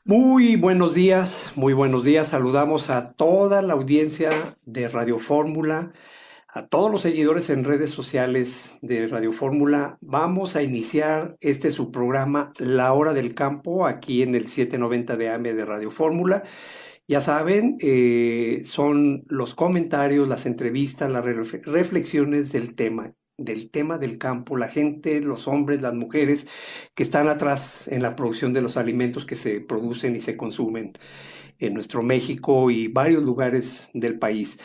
Muy buenos días. Saludamos a toda la audiencia de Radio Fórmula, a todos los seguidores en redes sociales de Radio Fórmula. Vamos a iniciar su programa La Hora del Campo aquí en el 790 de AM de Radio Fórmula. Ya saben, son los comentarios, las entrevistas, las reflexiones del tema del campo, la gente, los hombres, las mujeres que están atrás en la producción de los alimentos que se producen y se consumen en nuestro México y varios lugares del país.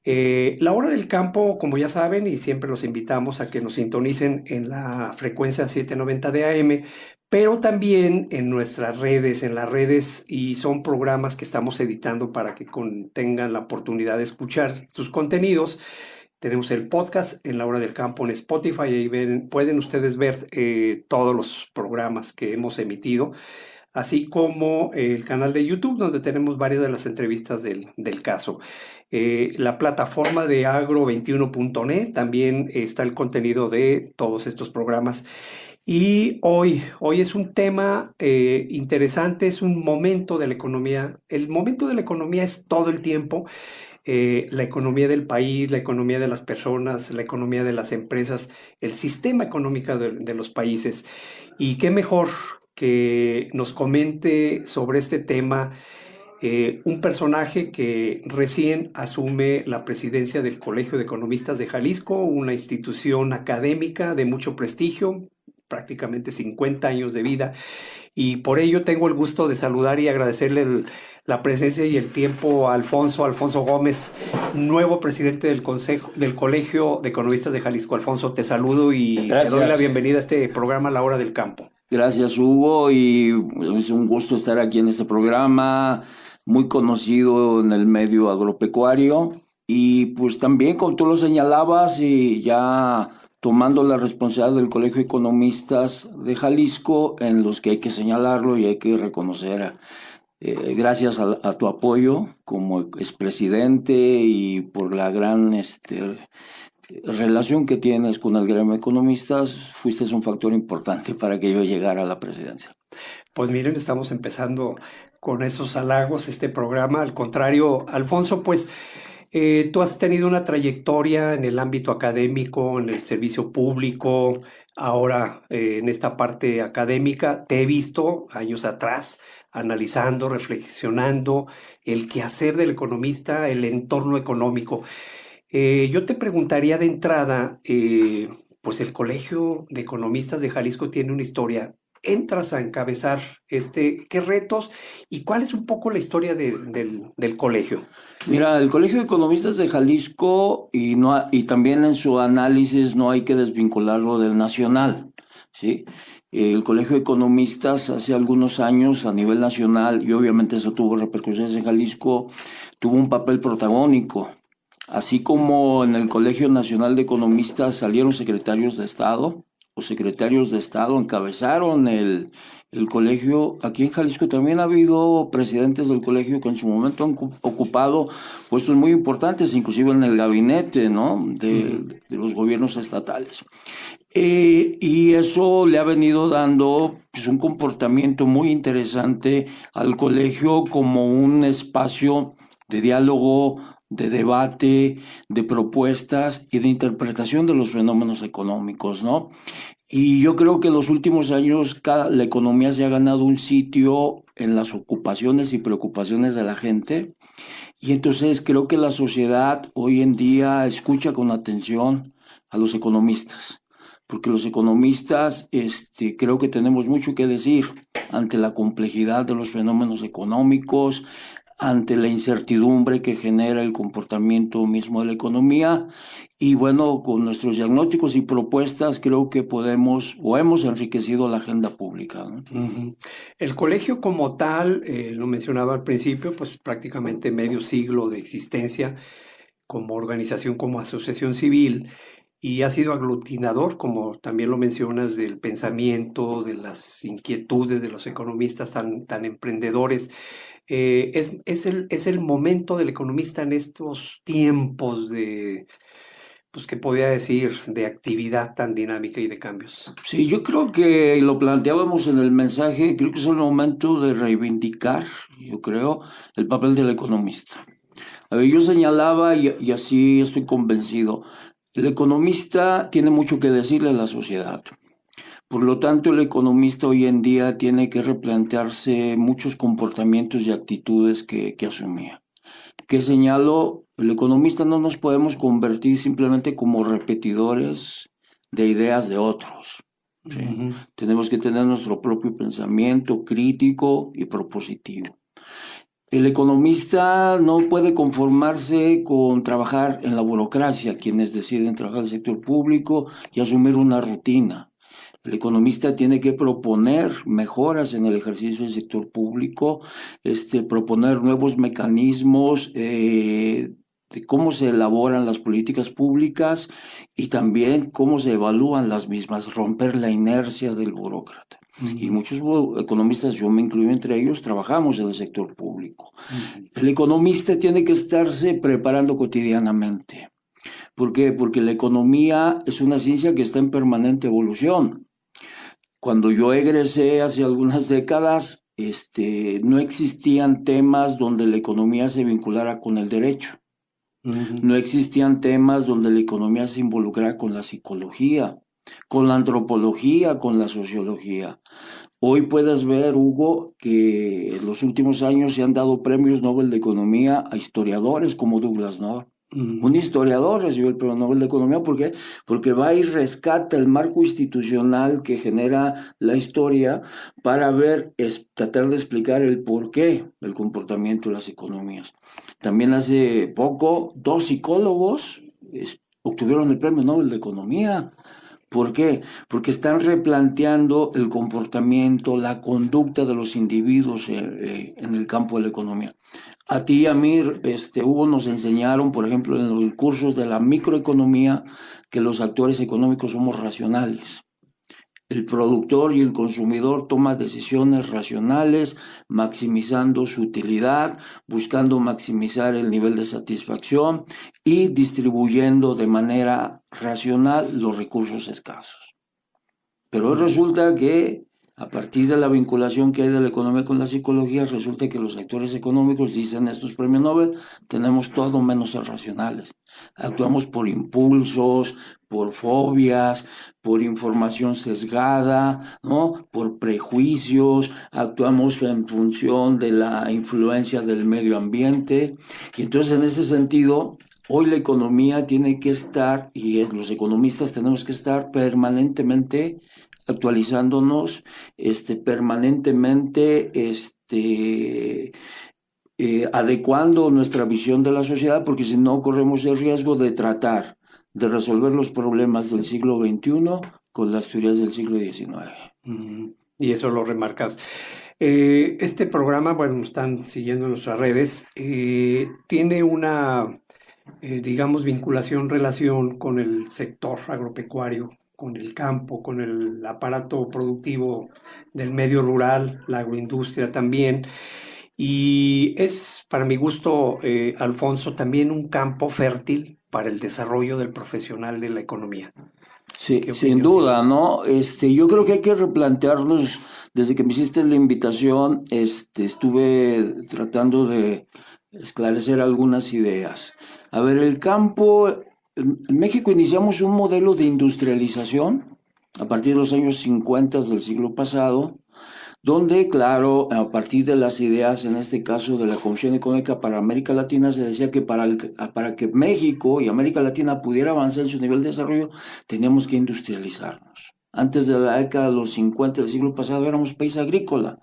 La hora del campo, como ya saben, y siempre los invitamos a que nos sintonicen en la frecuencia 790 de AM, pero también en nuestras redes, en las redes, y son programas que estamos editando para que tengan la oportunidad de escuchar sus contenidos. Tenemos el podcast en la hora del campo en Spotify, y ahí pueden ustedes ver todos los programas que hemos emitido, así como el canal de YouTube, donde tenemos varias de las entrevistas del caso. La plataforma de agro21.net, también está el contenido de todos estos programas. Y hoy es un tema interesante, es un momento de la economía. El momento de la economía es todo el tiempo. La economía del país, la economía de las personas, la economía de las empresas, el sistema económico de los países. Y qué mejor que nos comente sobre este tema un personaje que recién asume la presidencia del Colegio de Economistas de Jalisco, una institución académica de mucho prestigio, prácticamente 50 años de vida, y por ello tengo el gusto de saludar y agradecerle la presencia y el tiempo a Alfonso Gómez, nuevo presidente del Colegio de Economistas de Jalisco. Alfonso, te saludo y te doy la Gracias, bienvenida a este programa La Hora del Campo. gracias Hugo, y es un gusto estar aquí en este programa, muy conocido en el medio agropecuario, y pues también, como tú lo señalabas, y ya tomando la responsabilidad del Colegio de Economistas de Jalisco, en los que hay que señalarlo y hay que reconocer, gracias a tu apoyo como expresidente y por la gran relación que tienes con el gremio de economistas, fuiste un factor importante para que yo llegara a la presidencia. Pues miren, estamos empezando con esos halagos este programa. Al contrario, Alfonso, pues tú has tenido una trayectoria en el ámbito académico, en el servicio público, ahora en esta parte académica. Te he visto años atrás analizando, reflexionando el quehacer del economista, el entorno económico. Yo te preguntaría de entrada, pues el Colegio de Economistas de Jalisco tiene una historia. Entras a encabezar ¿qué retos y cuál es un poco la historia del colegio? Mira, el Colegio de Economistas de Jalisco y también en su análisis no hay que desvincularlo del nacional, ¿sí? El Colegio de Economistas hace algunos años a nivel nacional, y obviamente eso tuvo repercusiones en Jalisco, tuvo un papel protagónico. Así como en el Colegio Nacional de Economistas salieron secretarios de Estado, o secretarios de Estado encabezaron el colegio, aquí en Jalisco también ha habido presidentes del colegio que en su momento han ocupado puestos muy importantes, inclusive en el gabinete, ¿no?, de los gobiernos estatales. Y eso le ha venido dando pues, un comportamiento muy interesante al colegio como un espacio de diálogo, de debate, de propuestas y de interpretación de los fenómenos económicos, ¿no? Y yo creo que en los últimos años la economía se ha ganado un sitio en las ocupaciones y preocupaciones de la gente, y entonces creo que la sociedad hoy en día escucha con atención a los economistas, porque los economistas creo que tenemos mucho que decir ante la complejidad de los fenómenos económicos, ante la incertidumbre que genera el comportamiento mismo de la economía. Y bueno, con nuestros diagnósticos y propuestas creo que podemos o hemos enriquecido la agenda pública, ¿no? Ujú. El colegio como tal, lo mencionaba al principio, pues prácticamente medio siglo de existencia como organización, como asociación civil, y ha sido aglutinador, como también lo mencionas, del pensamiento, de las inquietudes de los economistas tan emprendedores. Es el momento del economista en estos tiempos pues, ¿qué podía decir de actividad tan dinámica y de cambios? Sí, yo creo que lo planteábamos en el mensaje, creo que es el momento de reivindicar, yo creo, el papel del economista. A ver, yo señalaba, y así estoy convencido, el economista tiene mucho que decirle a la sociedad. Por lo tanto, el economista hoy en día tiene que replantearse muchos comportamientos y actitudes que asumía. ¿Qué señalo? El economista no nos podemos convertir simplemente como repetidores de ideas de otros. ¿Sí? Ujú. Tenemos que tener nuestro propio pensamiento crítico y propositivo. El economista no puede conformarse con trabajar en la burocracia, quienes deciden trabajar en el sector público y asumir una rutina. El economista tiene que proponer mejoras en el ejercicio del sector público, proponer nuevos mecanismos de cómo se elaboran las políticas públicas y también cómo se evalúan las mismas, romper la inercia del burócrata. Y muchos economistas, yo me incluyo entre ellos, trabajamos en el sector público. El economista tiene que estarse preparando cotidianamente. ¿Por qué? Porque la economía es una ciencia que está en permanente evolución. Cuando yo egresé hace algunas décadas, no existían temas donde la economía se vinculara con el derecho. No existían temas donde la economía se involucrara con la psicología, con la antropología, con la sociología. Hoy puedes ver, Hugo, que en los últimos años se han dado premios Nobel de Economía a historiadores como Douglas North. Un historiador recibió el premio Nobel de Economía. ¿Por qué? Porque va y rescata el marco institucional que genera la historia para tratar de explicar el porqué del comportamiento de las economías. También hace poco, 2 psicólogos obtuvieron el premio Nobel de Economía. ¿Por qué? Porque están replanteando el comportamiento, la conducta de los individuos en el campo de la economía. A ti y a mí, Hugo, nos enseñaron, por ejemplo, en los cursos de la microeconomía, que los actores económicos somos racionales. El productor y el consumidor toman decisiones racionales, maximizando su utilidad, buscando maximizar el nivel de satisfacción y distribuyendo de manera racional los recursos escasos. Pero resulta que a partir de la vinculación que hay de la economía con la psicología, resulta que los actores económicos, dicen estos premios Nobel, tenemos todo menos ser racionales. Actuamos por impulsos, por fobias, por información sesgada, ¿no? Por prejuicios, actuamos en función de la influencia del medio ambiente. Y entonces, en ese sentido, hoy la economía tiene que estar, y los economistas tenemos que estar permanentemente actualizándonos, permanentemente, adecuando nuestra visión de la sociedad, porque si no corremos el riesgo de tratar de resolver los problemas del siglo XXI con las teorías del siglo XIX. Y eso lo remarcas. Este programa, bueno, nos están siguiendo en nuestras redes, tiene una, digamos, vinculación, relación con el sector agropecuario, con el campo, con el aparato productivo del medio rural, la agroindustria también. Y es, para mi gusto, Alfonso, también un campo fértil para el desarrollo del profesional de la economía. Sí, ¿Qué sin opinión duda, tiene? ¿no? Yo creo que hay que replantearnos, desde que me hiciste la invitación, estuve tratando de esclarecer algunas ideas. A ver, el campo, en México iniciamos un modelo de industrialización a partir de los años 50 del siglo pasado, donde, claro, a partir de las ideas, en este caso de la Comisión Económica para América Latina, se decía que para que México y América Latina pudiera avanzar en su nivel de desarrollo, teníamos que industrializarnos. Antes de la década de los 50 del siglo pasado éramos país agrícola,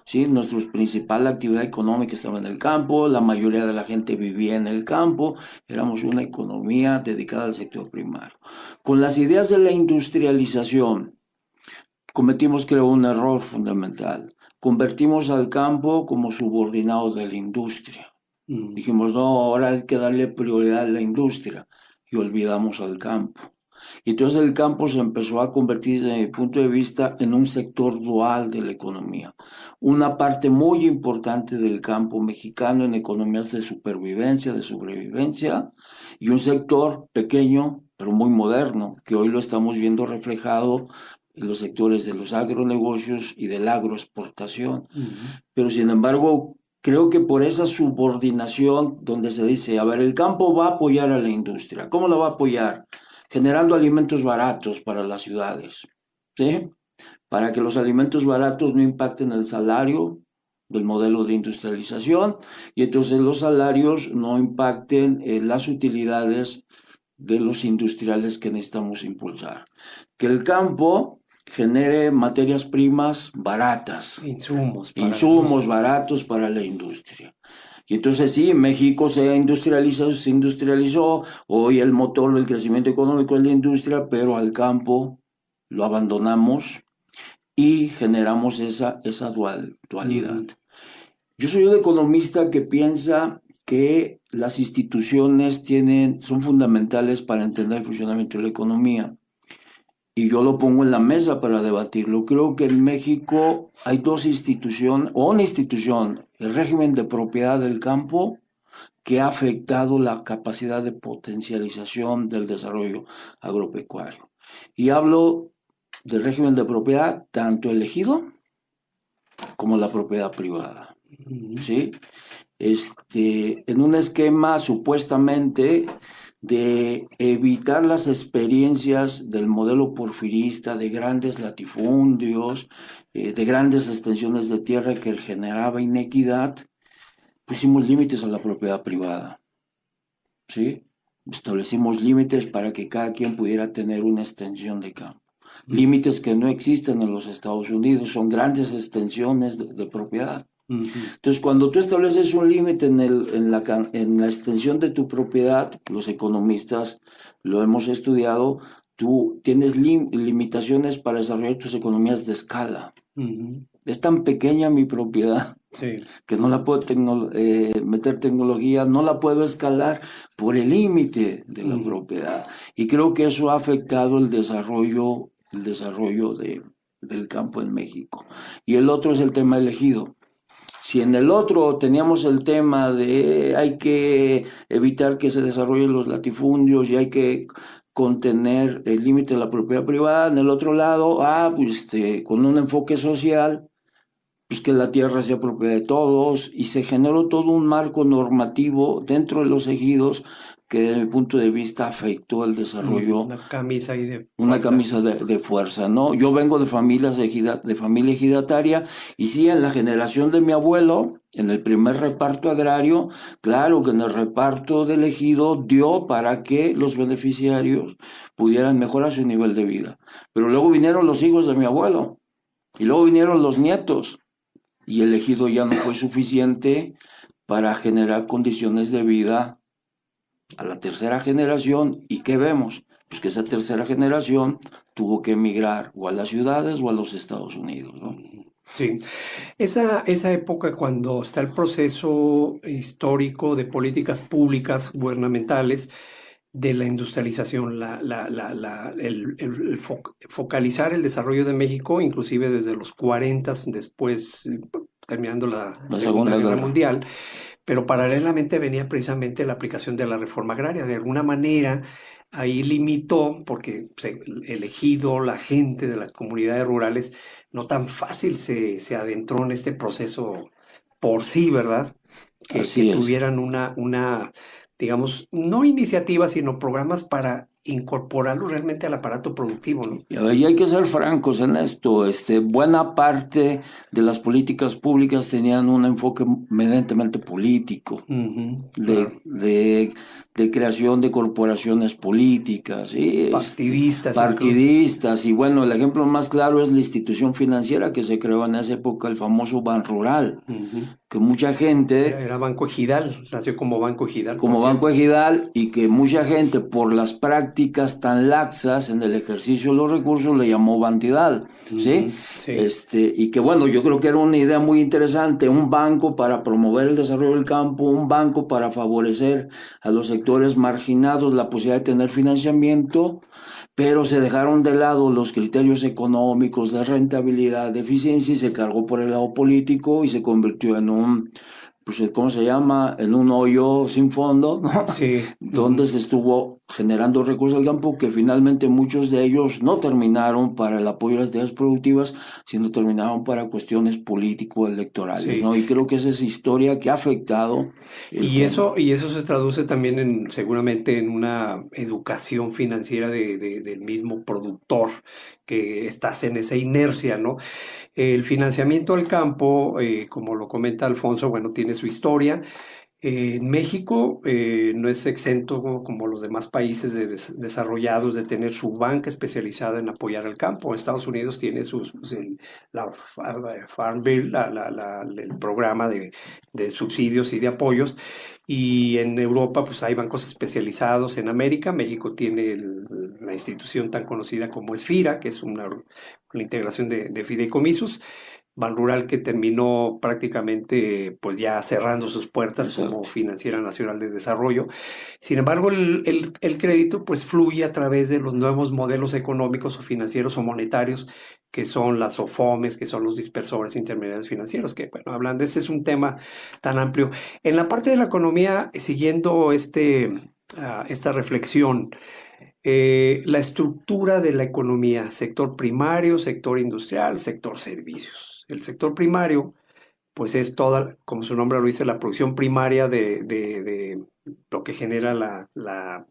¿sí? Nuestra principal actividad económica estaba en el campo, la mayoría de la gente vivía en el campo, éramos una economía dedicada al sector primario. Con las ideas de la industrialización, cometimos, creo, un error fundamental. Convertimos al campo como subordinado de la industria. Dijimos, no, ahora hay que darle prioridad a la industria y olvidamos al campo. Y entonces el campo se empezó a convertir, desde mi punto de vista, en un sector dual de la economía. Una parte muy importante del campo mexicano en economías de supervivencia, de sobrevivencia, y un sector pequeño, pero muy moderno, que hoy lo estamos viendo reflejado en los sectores de los agronegocios y de la agroexportación. Pero sin embargo, creo que por esa subordinación donde se dice, a ver, el campo va a apoyar a la industria. ¿Cómo la va a apoyar? Generando alimentos baratos para las ciudades, ¿sí? Para que los alimentos baratos no impacten el salario del modelo de industrialización y entonces los salarios no impacten las utilidades de los industriales que necesitamos impulsar. Que el campo genere materias primas baratas, insumos baratos para la industria. Y entonces sí, México se industrializó, hoy el motor del crecimiento económico es la industria, pero al campo lo abandonamos y generamos esa dualidad. Yo soy un economista que piensa que las instituciones son fundamentales para entender el funcionamiento de la economía. Y yo lo pongo en la mesa para debatirlo. Creo que en México hay dos instituciones, o una institución, el régimen de propiedad del campo, que ha afectado la capacidad de potencialización del desarrollo agropecuario. Y hablo del régimen de propiedad, tanto el ejido como la propiedad privada. ¿Sí? En un esquema supuestamente de evitar las experiencias del modelo porfirista de grandes latifundios, de grandes extensiones de tierra que generaba inequidad, pusimos límites a la propiedad privada, ¿sí? Establecimos límites para que cada quien pudiera tener una extensión de campo. Límites que no existen en los Estados Unidos, son grandes extensiones de propiedad. Entonces, cuando tú estableces un límite en la extensión de tu propiedad, los economistas lo hemos estudiado, tú tienes limitaciones para desarrollar tus economías de escala. Es tan pequeña mi propiedad que no la puedo meter tecnología, no la puedo escalar por el límite de la propiedad. Y creo que eso ha afectado el desarrollo del campo en México. Y el otro es el tema del ejido. Si en el otro teníamos el tema de hay que evitar que se desarrollen los latifundios y hay que contener el límite de la propiedad privada, en el otro lado, con un enfoque social, pues que la tierra sea propiedad de todos, y se generó todo un marco normativo dentro de los ejidos que desde mi punto de vista afectó el desarrollo. Una camisa de fuerza, ¿no? Yo vengo de familia ejidataria y sí, en la generación de mi abuelo, en el primer reparto agrario, claro que en el reparto del ejido dio para que los beneficiarios pudieran mejorar su nivel de vida. Pero luego vinieron los hijos de mi abuelo y luego vinieron los nietos y el ejido ya no fue suficiente para generar condiciones de vida a la tercera generación. ¿Y qué vemos? Pues que esa tercera generación tuvo que emigrar o a las ciudades o a los Estados Unidos, ¿no? Sí, esa época cuando está el proceso histórico de políticas públicas gubernamentales de la industrialización, focalizar el desarrollo de México, inclusive desde los 40, después terminando la Segunda Guerra Mundial, pero paralelamente venía precisamente la aplicación de la reforma agraria. De alguna manera, ahí limitó, porque el ejido, la gente de las comunidades rurales, no tan fácil se adentró en este proceso por sí, ¿verdad? Que tuvieran una, digamos, no iniciativa, sino programas para incorporarlo realmente al aparato productivo, ¿no? Y hay que ser francos en esto. Buena parte de las políticas públicas tenían un enfoque eminentemente político, de creación de corporaciones políticas, ¿sí? Partidistas. Y bueno, el ejemplo más claro es la institución financiera que se creó en esa época, el famoso Banrural, que mucha gente... Era Banco Ejidal, nació como Banco Ejidal. Y que mucha gente, por las prácticas tan laxas en el ejercicio de los recursos, le llamó Bantidal, ¿sí? Y que bueno, yo creo que era una idea muy interesante, un banco para promover el desarrollo del campo, un banco para favorecer a los sectores marginados la posibilidad de tener financiamiento, pero se dejaron de lado los criterios económicos de rentabilidad, de eficiencia, y se cargó por el lado político y se convirtió en un, pues, ¿cómo se llama? En un hoyo sin fondo, ¿no? Sí. Donde se estuvo generando recursos al campo que finalmente muchos de ellos no terminaron para el apoyo a las actividades productivas, sino terminaron para cuestiones político-electorales, Sí. ¿no? Y creo que esa es historia que ha afectado el Y tema. eso se traduce también seguramente en una educación financiera del mismo productor, que estás en esa inercia, ¿no? El financiamiento al campo, como lo comenta Alfonso, bueno, tiene su historia. En México no es exento como los demás países desarrollados de tener su banca especializada en apoyar al campo. Estados Unidos tiene la Farm Bill, el programa de subsidios y de apoyos, y en Europa pues hay bancos especializados. En América, México tiene la institución tan conocida como ESFIRA, que es la integración de fideicomisos. Banrural, que terminó prácticamente pues ya cerrando sus puertas como Exacto. Financiera Nacional de Desarrollo. Sin embargo, el crédito pues fluye a través de los nuevos modelos económicos o financieros o monetarios, que son las OFOMES, que son los dispersores intermediarios financieros, que bueno, hablando, este es un tema tan amplio. En la parte de la economía, siguiendo esta reflexión, la estructura de la economía, sector primario, sector industrial, sector servicios. El sector primario, pues es toda, como su nombre lo dice, la producción primaria de lo que genera la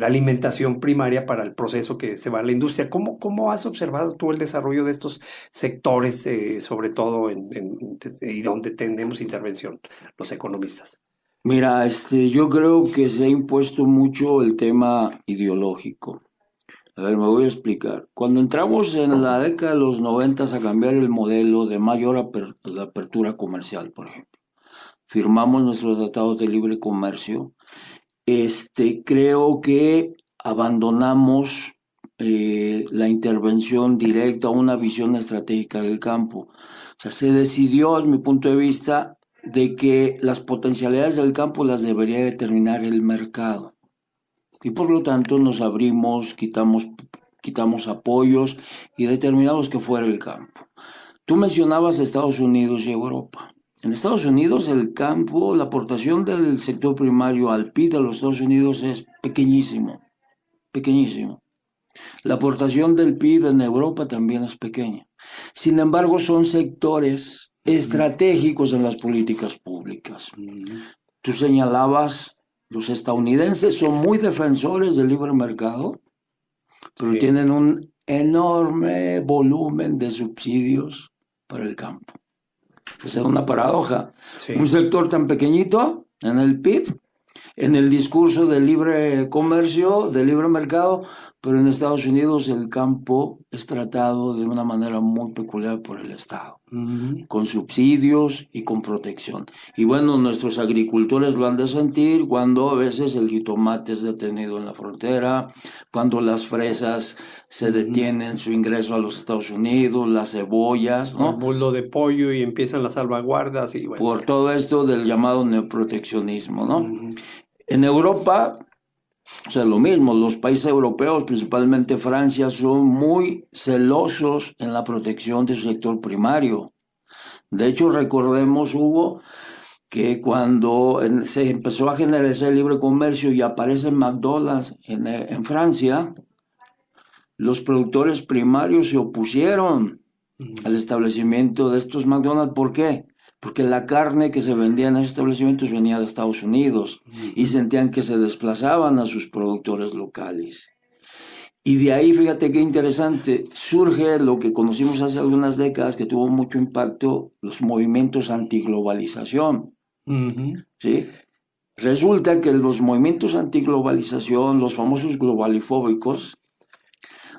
alimentación primaria para el proceso que se va a la industria. ¿Cómo has observado tú el desarrollo de estos sectores, sobre todo y donde tenemos intervención los economistas? Mira, yo creo que se ha impuesto mucho el tema ideológico. A ver, me voy a explicar. Cuando entramos en la década de los 90 a cambiar el modelo de mayor la apertura comercial, por ejemplo, firmamos nuestros tratados de libre comercio. Creo que abandonamos la intervención directa, una visión estratégica del campo. O sea, se decidió, desde mi punto de vista, de que las potencialidades del campo las debería determinar el mercado. Y por lo tanto nos abrimos, quitamos apoyos y determinamos que fuera el campo. Tú mencionabas Estados Unidos y Europa. En Estados Unidos el campo, la aportación del sector primario al PIB de los Estados Unidos es pequeñísimo, pequeñísimo. La aportación del PIB en Europa también es pequeña. Sin embargo, son sectores estratégicos en las políticas públicas. Tú señalabas, los estadounidenses son muy defensores del libre mercado, pero Sí. tienen un enorme volumen de subsidios para el campo. Esa es una paradoja. Sí. Un sector tan pequeñito en el PIB, en el discurso del libre comercio, del libre mercado, pero en Estados Unidos el campo es tratado de una manera muy peculiar por el Estado, con subsidios y con protección. Y bueno, nuestros agricultores lo han de sentir cuando a veces el jitomate es detenido en la frontera, cuando las fresas se detienen su ingreso a los Estados Unidos, las cebollas, O el ¿no? bulto de pollo y empiezan las salvaguardas y bueno. Por todo esto del llamado neoproteccionismo, ¿no? Ujú. En Europa, o sea, lo mismo, los países europeos, principalmente Francia, son muy celosos en la protección de su sector primario. De hecho, recordemos, Hugo, que cuando se empezó a generalizar el libre comercio y aparece McDonald's en Francia, los productores primarios se opusieron al establecimiento de estos McDonald's. ¿Por qué? Porque la carne que se vendía en esos establecimientos venía de Estados Unidos y sentían que se desplazaban a sus productores locales. Y de ahí, fíjate qué interesante, surge lo que conocimos hace algunas décadas, que tuvo mucho impacto, los movimientos antiglobalización. ¿Sí? Resulta que los movimientos antiglobalización, los famosos globalifóbicos,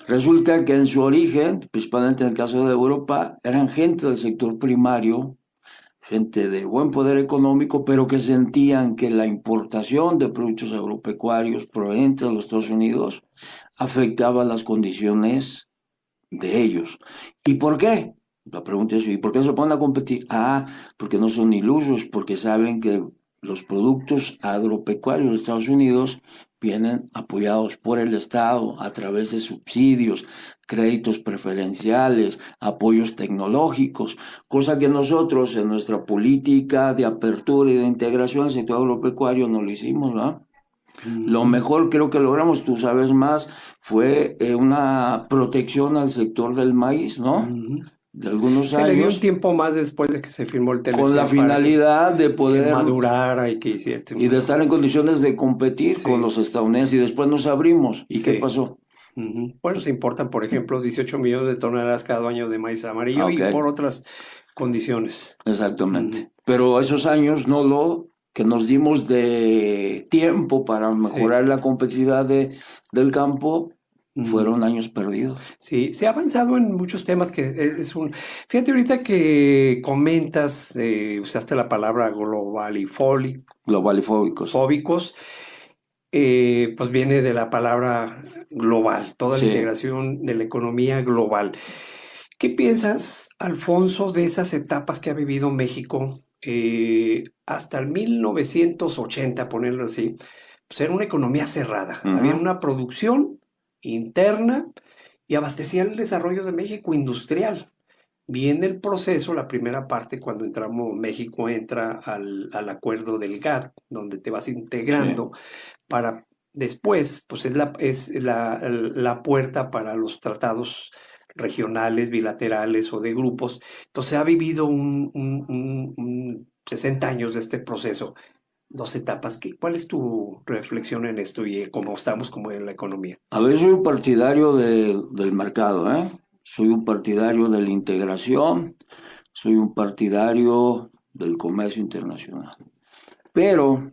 resulta que en su origen, principalmente en el caso de Europa, eran gente del sector primario, gente de buen poder económico, pero que sentían que la importación de productos agropecuarios provenientes de los Estados Unidos afectaba las condiciones de ellos. ¿Y por qué? La pregunta es, ¿y por qué se ponen a competir? Porque no son ilusos, porque saben que los productos agropecuarios de Estados Unidos vienen apoyados por el Estado a través de subsidios, créditos preferenciales, apoyos tecnológicos, cosa que nosotros en nuestra política de apertura y de integración al sector agropecuario no lo hicimos, ¿no? Lo mejor creo que logramos, tú sabes más, fue una protección al sector del maíz, ¿no? De algunos Se le dio un años, tiempo más después de que se firmó el con la TLC para finalidad de que poder madurara y que hiciera y de estar en condiciones de competir con Sí. los estadounidenses, y después nos abrimos. ¿Y qué Sí. pasó? Bueno, se importan, por ejemplo, 18 millones de toneladas cada año de maíz amarillo y Ok. por otras condiciones. Exactamente. Pero esos años que nos dimos de tiempo para mejorar la competitividad del campo, fueron años perdidos. Sí, se ha avanzado en muchos temas que Fíjate ahorita que comentas, usaste la palabra Globalifóbicos. fóbicos, pues viene de la palabra global, toda la Sí. integración de la economía global. ¿Qué piensas, Alfonso, de esas etapas que ha vivido México hasta el 1980, ponerlo así? Pues era una economía cerrada, había una producción interna y abastecía el desarrollo de México industrial. Viene el proceso, la primera parte, cuando México entra al acuerdo del GATT, donde te vas integrando para después, pues es la puerta para los tratados regionales, bilaterales o de grupos. Entonces ha vivido un 60 años de este proceso, dos etapas. ¿Cuál es tu reflexión en esto y cómo estamos como en la economía? A ver, soy un partidario del mercado, ¿eh? Soy un partidario de la integración, soy un partidario del comercio internacional. Pero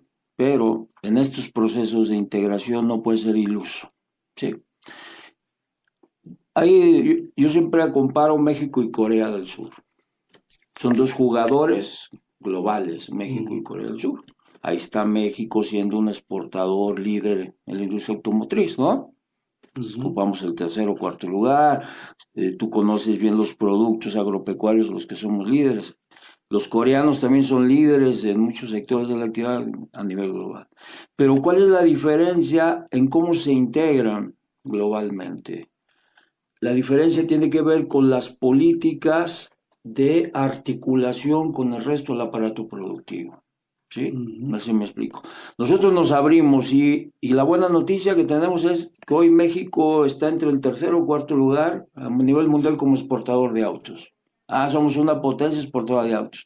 en estos procesos de integración no puede ser iluso, ¿sí? Yo siempre comparo México y Corea del Sur. Son dos jugadores globales, México y Corea del Sur. Ahí está México siendo un exportador líder en la industria automotriz, ¿no? Ocupamos el tercer o cuarto lugar. Tú conoces bien los productos agropecuarios, los que somos líderes. Los coreanos también son líderes en muchos sectores de la actividad a nivel global. Pero ¿cuál es la diferencia en cómo se integran globalmente? La diferencia tiene que ver con las políticas de articulación con el resto del aparato productivo. ¿Sí? No sé si me explico. Nosotros nos abrimos y la buena noticia que tenemos es que hoy México está entre el tercer o cuarto lugar a nivel mundial como exportador de autos. Somos una potencia exportadora de autos.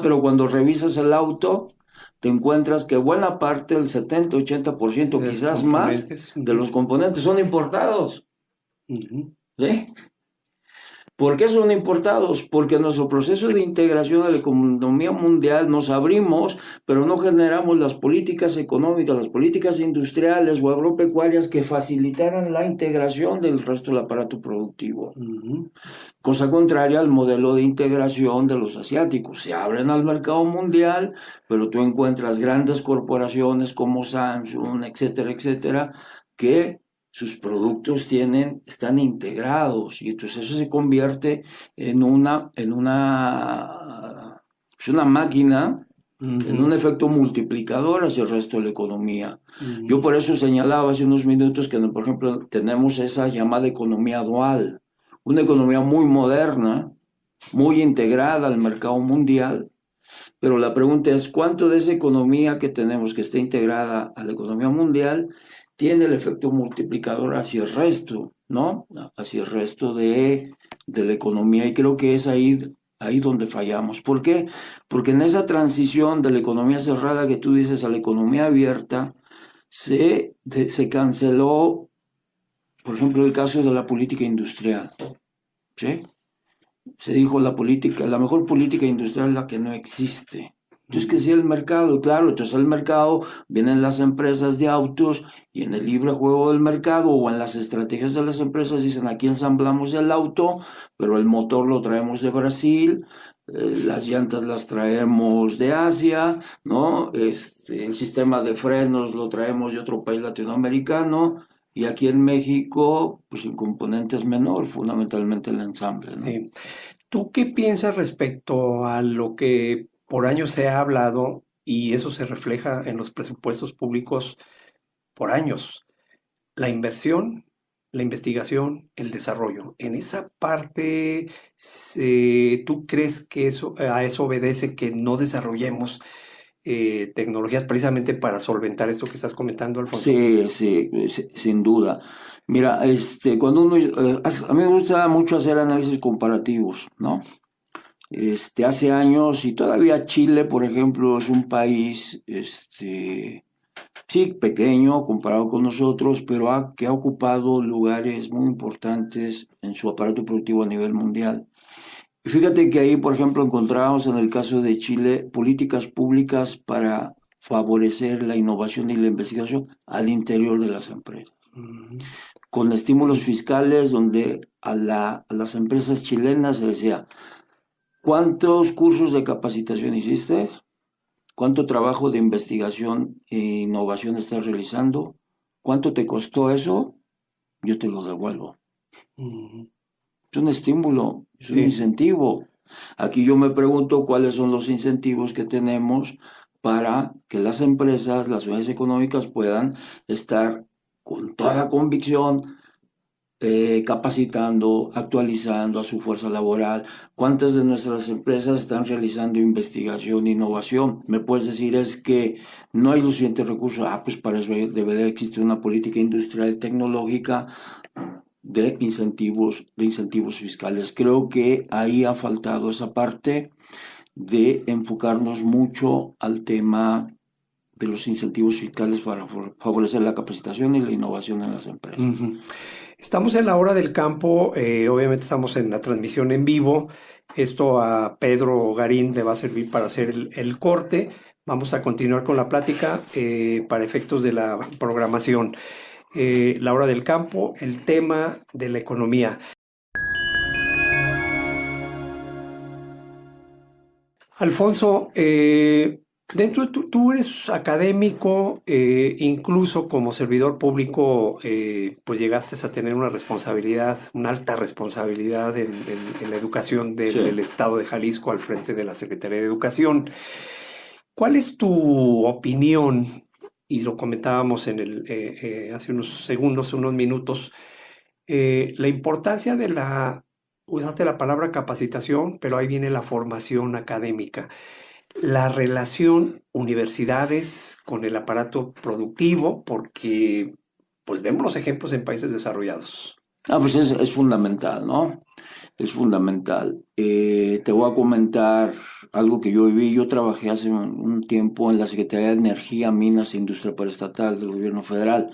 Pero cuando revisas el auto, te encuentras que buena parte, el 70-80%, quizás más, de los componentes son importados. ¿Sí? ¿Por qué son importados? Porque en nuestro proceso de integración a la economía mundial nos abrimos, pero no generamos las políticas económicas, las políticas industriales o agropecuarias que facilitaran la integración del resto del aparato productivo. Cosa contraria al modelo de integración de los asiáticos. Se abren al mercado mundial, pero tú encuentras grandes corporaciones como Samsung, etcétera, etcétera, que sus productos están integrados y entonces eso se convierte en una máquina, en un efecto multiplicador hacia el resto de la economía. Yo por eso señalaba hace unos minutos que, por ejemplo, tenemos esa llamada economía dual, una economía muy moderna, muy integrada al mercado mundial, pero la pregunta es, ¿cuánto de esa economía que tenemos que está integrada a la economía mundial tiene el efecto multiplicador hacia el resto, ¿no? Hacia el resto de la economía? Y creo que es ahí donde fallamos. ¿Por qué? Porque en esa transición de la economía cerrada que tú dices a la economía abierta, se canceló, por ejemplo, el caso de la política industrial, ¿sí? Se dijo la mejor política industrial es la que no existe. Entonces, que sí el mercado, claro, entonces el mercado, vienen las empresas de autos y en el libre juego del mercado o en las estrategias de las empresas dicen aquí ensamblamos el auto, pero el motor lo traemos de Brasil, las llantas las traemos de Asia, ¿no? El sistema de frenos lo traemos de otro país latinoamericano. Y aquí en México, pues el componente es menor, fundamentalmente el ensamble, ¿no? Sí. ¿Tú qué piensas respecto a lo que por años se ha hablado y eso se refleja en los presupuestos públicos por años. La inversión, la investigación, el desarrollo. En esa parte, ¿tú crees que a eso obedece que no desarrollemos tecnologías precisamente para solventar esto que estás comentando, Alfonso? Sí, sin duda. Mira, cuando uno, a mí me gusta mucho hacer análisis comparativos, ¿no? Hace años y todavía Chile, por ejemplo, es un país, sí, pequeño comparado con nosotros, pero que ha ocupado lugares muy importantes en su aparato productivo a nivel mundial. Y fíjate que ahí, por ejemplo, encontramos en el caso de Chile políticas públicas para favorecer la innovación y la investigación al interior de las empresas, con estímulos fiscales donde a las empresas chilenas se decía, ¿cuántos cursos de capacitación hiciste? ¿Cuánto trabajo de investigación e innovación estás realizando? ¿Cuánto te costó eso? Yo te lo devuelvo. Es un estímulo, es un incentivo. Aquí yo me pregunto cuáles son los incentivos que tenemos para que las empresas, las unidades económicas puedan estar con toda convicción capacitando, actualizando a su fuerza laboral. ¿Cuántas de nuestras empresas están realizando investigación e innovación? Me puedes decir es que no hay los suficientes recursos. Pues para eso debe de existir una política industrial y tecnológica de incentivos fiscales. Creo que ahí ha faltado esa parte de enfocarnos mucho al tema de los incentivos fiscales para favorecer la capacitación y la innovación en las empresas. Estamos en la hora del campo, obviamente estamos en la transmisión en vivo. Esto a Pedro Garín le va a servir para hacer el corte. Vamos a continuar con la plática para efectos de la programación. La hora del campo, el tema de la economía. Alfonso, tú eres académico, incluso como servidor público, pues llegaste a tener una responsabilidad, una alta responsabilidad en la educación del estado de Jalisco al frente de la Secretaría de Educación. ¿Cuál es tu opinión? Y lo comentábamos hace unos segundos, unos minutos, la importancia usaste la palabra capacitación, pero ahí viene la formación académica. La relación universidades con el aparato productivo, porque pues vemos los ejemplos en países desarrollados. Pues es fundamental, ¿no? Es fundamental. Te voy a comentar algo que yo viví. Yo trabajé hace un tiempo en la Secretaría de Energía, Minas e Industria Paraestatal del Gobierno Federal.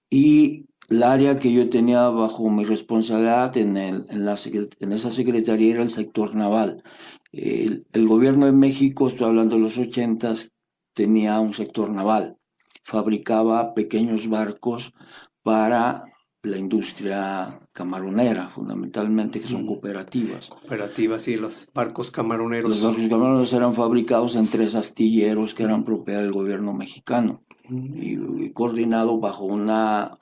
Y el área que yo tenía bajo mi responsabilidad en esa secretaría era el sector naval. El gobierno de México, estoy hablando de los 80s, tenía un sector naval. Fabricaba pequeños barcos para la industria camaronera, fundamentalmente, que son cooperativas. Cooperativas, sí, los barcos camaroneros. Los barcos camaroneros eran fabricados en 3 astilleros que eran propiedad del gobierno mexicano y coordinado bajo una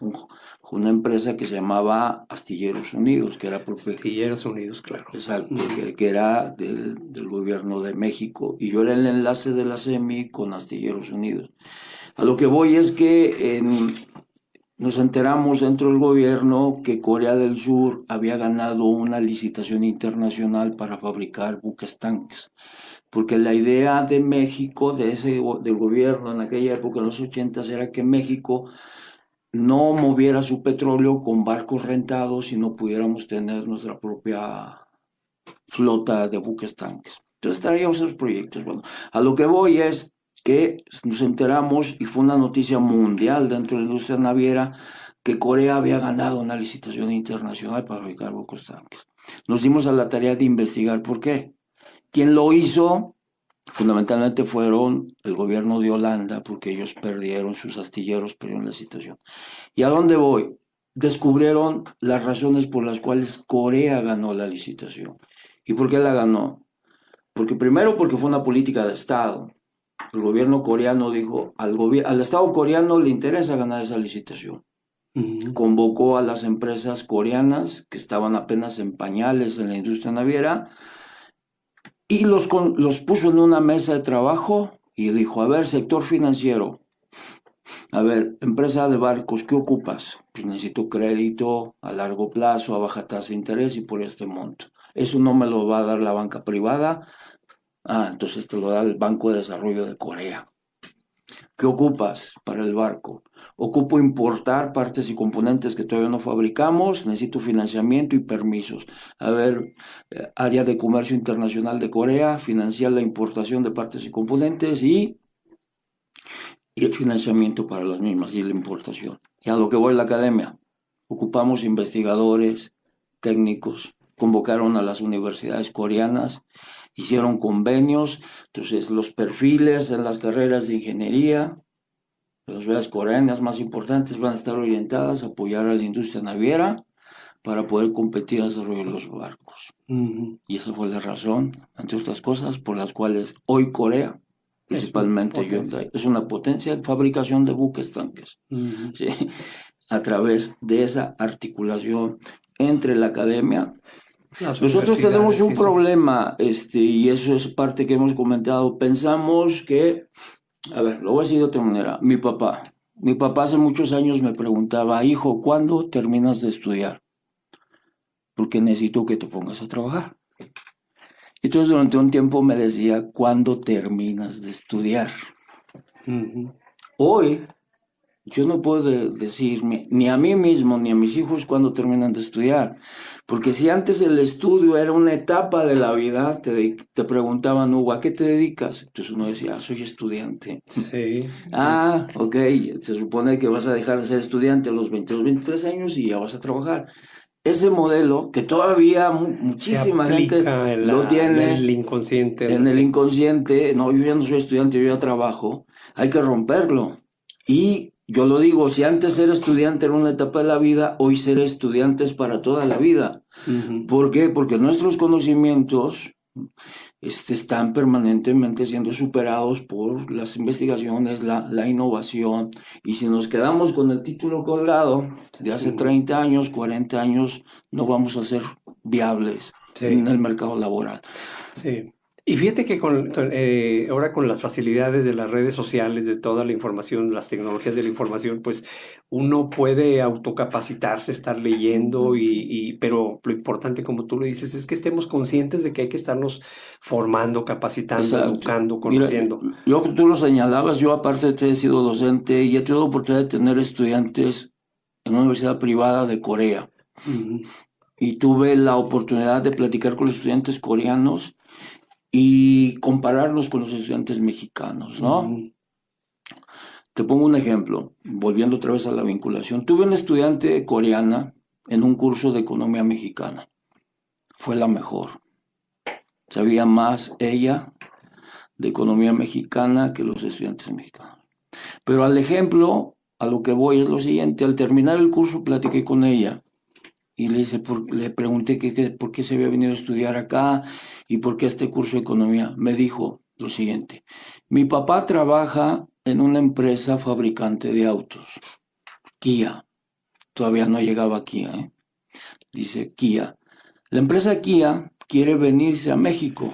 empresa que se llamaba Astilleros Unidos, que era propiedad. Astilleros Unidos, claro. Exacto, que era del gobierno de México. Y yo era el enlace de la SEMI con Astilleros Unidos. A lo que voy es que nos enteramos dentro del gobierno que Corea del Sur había ganado una licitación internacional para fabricar buques tanques. Porque la idea de México, del gobierno en aquella época, en los 80s, era que México no moviera su petróleo con barcos rentados y no pudiéramos tener nuestra propia flota de buques tanques. Entonces traíamos esos proyectos. Bueno, a lo que voy es que nos enteramos, y fue una noticia mundial dentro de la industria naviera, que Corea había ganado una licitación internacional para fabricar buques tanques. Nos dimos a la tarea de investigar por qué. ¿Quién lo hizo? Fundamentalmente fueron el gobierno de Holanda, porque ellos perdieron sus astilleros, perdieron la licitación. ¿Y a dónde voy? Descubrieron las razones por las cuales Corea ganó la licitación. ¿Y por qué la ganó? Porque fue una política de Estado. El gobierno coreano dijo, al Estado coreano le interesa ganar esa licitación. Convocó a las empresas coreanas que estaban apenas en pañales en la industria naviera y los puso en una mesa de trabajo y dijo, a ver, sector financiero, A ver, empresa de barcos, ¿qué ocupas? Pues necesito crédito a largo plazo, a baja tasa de interés y por este monto. Eso no me lo va a dar la banca privada. Ah, entonces te lo da el Banco de Desarrollo de Corea. ¿Qué ocupas para el barco? Ocupo importar partes y componentes que todavía no fabricamos, necesito financiamiento y permisos. A ver, área de comercio internacional de Corea, financiar la importación de partes y componentes y el financiamiento para las mismas y la importación. Y a lo que voy a la academia, ocupamos investigadores, técnicos, convocaron a las universidades coreanas, hicieron convenios, entonces los perfiles en las carreras de ingeniería, las universidades coreanas más importantes van a estar orientadas a apoyar a la industria naviera para poder competir en el desarrollo de los barcos. Y esa fue la razón, entre otras cosas, por las cuales hoy Corea, principalmente Hyundai, es una potencia de fabricación de buques tanques. ¿Sí? A través de esa articulación entre la academia. Nosotros tenemos un problema, y eso es parte que hemos comentado. Pensamos que, a ver, lo voy a decir de otra manera. Mi papá hace muchos años me preguntaba, hijo, ¿cuándo terminas de estudiar? Porque necesito que te pongas a trabajar. Entonces durante un tiempo me decía, ¿cuándo terminas de estudiar? Hoy yo no puedo decirme ni a mí mismo ni a mis hijos cuándo terminan de estudiar, porque si antes el estudio era una etapa de la vida, te preguntaban, Hugo, ¿a qué te dedicas? Entonces uno decía, soy estudiante. Sí. Ok, se supone que vas a dejar de ser estudiante a los 22, 23 años y ya vas a trabajar. Ese modelo que todavía muchísima gente lo tiene en el inconsciente. En el inconsciente, no, yo ya no soy estudiante, yo ya trabajo, hay que romperlo. Y yo lo digo, si antes ser estudiante era una etapa de la vida, hoy ser estudiante es para toda la vida. ¿Por qué? Porque nuestros conocimientos están permanentemente siendo superados por las investigaciones, la innovación. Y si nos quedamos con el título colgado de hace 30 años, 40 años, no vamos a ser viables en el mercado laboral. Sí. Y fíjate que ahora con las facilidades de las redes sociales, de toda la información, las tecnologías de la información, pues uno puede autocapacitarse, estar leyendo, pero lo importante, como tú le dices, es que estemos conscientes de que hay que estarnos formando, capacitando, Exacto. educando, conociendo. Mira, tú lo señalabas, yo aparte he sido docente y he tenido la oportunidad de tener estudiantes en una universidad privada de Corea. Y tuve la oportunidad de platicar con los estudiantes coreanos y compararlos con los estudiantes mexicanos, ¿no? Te pongo un ejemplo, volviendo otra vez a la vinculación. Tuve una estudiante coreana en un curso de economía mexicana. Fue la mejor. Sabía más ella de economía mexicana que los estudiantes mexicanos. Pero al ejemplo, a lo que voy es lo siguiente. Al terminar el curso platiqué con ella y le pregunté por qué se había venido a estudiar acá y por qué este curso de economía. Me dijo lo siguiente: mi papá trabaja en una empresa fabricante de autos, Kia. Todavía no llegaba a Kia, ¿eh? Dice Kia. La empresa Kia quiere venirse a México.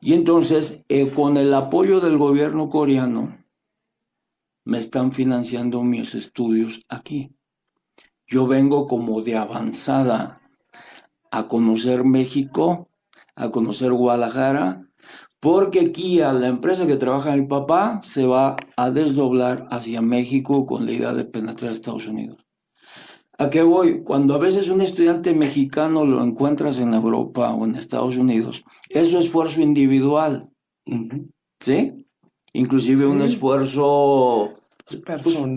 Y entonces, con el apoyo del gobierno coreano, me están financiando mis estudios aquí. Yo vengo como de avanzada a conocer México, a conocer Guadalajara, porque Kia, la empresa que trabaja mi papá, se va a desdoblar hacia México con la idea de penetrar a Estados Unidos. ¿A qué voy? Cuando a veces un estudiante mexicano lo encuentras en Europa o en Estados Unidos, es su esfuerzo individual, ¿sí? Inclusive un esfuerzo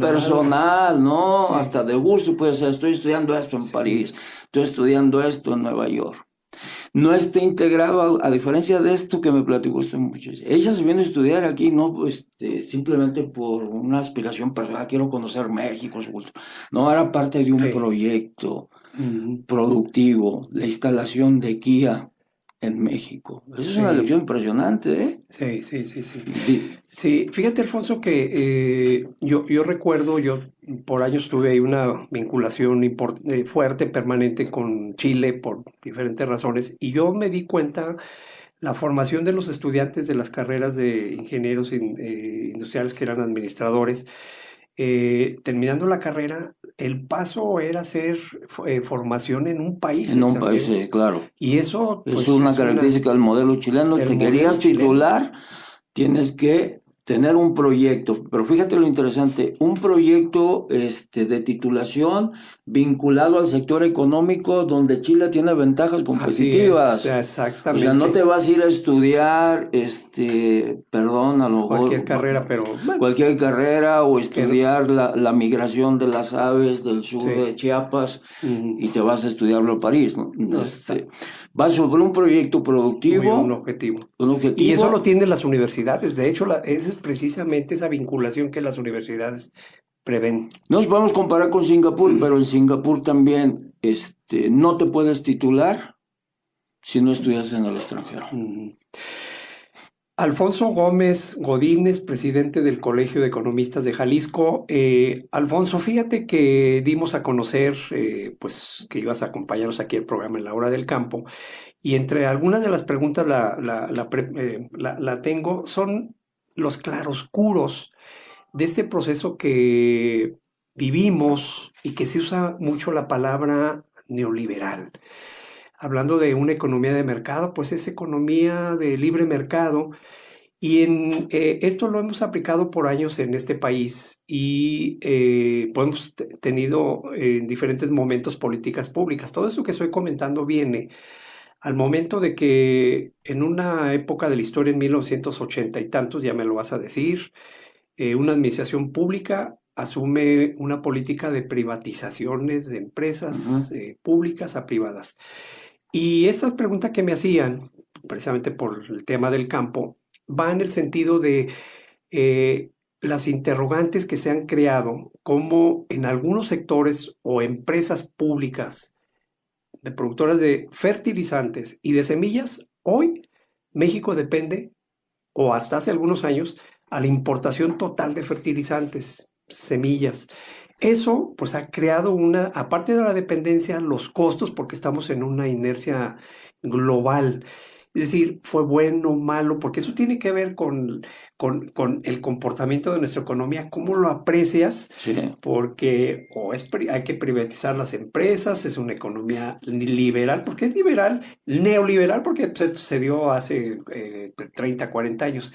personal, ¿no? Hasta de gusto, puede ser, estoy estudiando esto en París, estoy estudiando esto en Nueva York. No está integrado, a diferencia de esto que me platicó usted mucho. Ella se viene a estudiar aquí, no simplemente por una aspiración personal, quiero conocer México, su cultura. No, era parte de un proyecto productivo, la instalación de Kia en México. Eso es una lección impresionante, ¿eh? Sí. Sí, fíjate, Alfonso, que yo recuerdo, yo por años tuve ahí una vinculación fuerte, permanente con Chile por diferentes razones, y yo me di cuenta la formación de los estudiantes de las carreras de ingenieros industriales que eran administradores. terminando la carrera, el paso era hacer formación en un país En un extranjero. país, claro. Y eso, Es pues, una es característica del modelo chileno. del Te modelo querías chileno. titular, tienes que tener un proyecto. Pero fíjate lo interesante, un proyecto de titulación vinculado al sector económico donde Chile tiene ventajas Así es, competitivas. O sea, no exactamente. te vas a ir a estudiar, perdón, a lo Cualquier mejor carrera, pero bueno, cualquier carrera o que estudiar la migración de las aves del sur sí. de Chiapas Ujú. y te vas a estudiarlo a París, ¿no? No, está Vas sobre un proyecto muy un productivo, objetivo. un Y eso lo objetivo. tienen las universidades. De hecho, esa es precisamente esa vinculación que las universidades prevén. Nos podemos comparar con Singapur, pero en Singapur también no te puedes titular si no estudias en el extranjero. Ujú. Alfonso Gómez Godínez, presidente del Colegio de Economistas de Jalisco. Alfonso, fíjate que dimos a conocer, pues, que ibas a acompañarnos aquí al programa en la hora del campo, y entre algunas de las preguntas la tengo, son los claroscuros de este proceso que vivimos y que se usa mucho la palabra neoliberal. Hablando de una economía de mercado, pues es economía de libre mercado y esto lo hemos aplicado por años en este país y pues hemos tenido en diferentes momentos políticas públicas. Todo eso que estoy comentando viene al momento de que en una época de la historia, en 1980 y tantos, ya me lo vas a decir, una administración pública asume una política de privatizaciones de empresas públicas a privadas. Y esta pregunta que me hacían, precisamente por el tema del campo, va en el sentido de eh, las interrogantes que se han creado, como en algunos sectores o empresas públicas de productoras de fertilizantes y de semillas, hoy México depende, o hasta hace algunos años, a la importación total de fertilizantes, semillas. Eso pues ha creado aparte de la dependencia, los costos, porque estamos en una inercia global. Es decir, fue bueno, malo, porque eso tiene que ver con el comportamiento de nuestra economía, cómo lo aprecias, Sí. porque hay que privatizar las empresas, es una economía liberal, porque es liberal, neoliberal, porque pues, esto se dio hace 30, 40 años.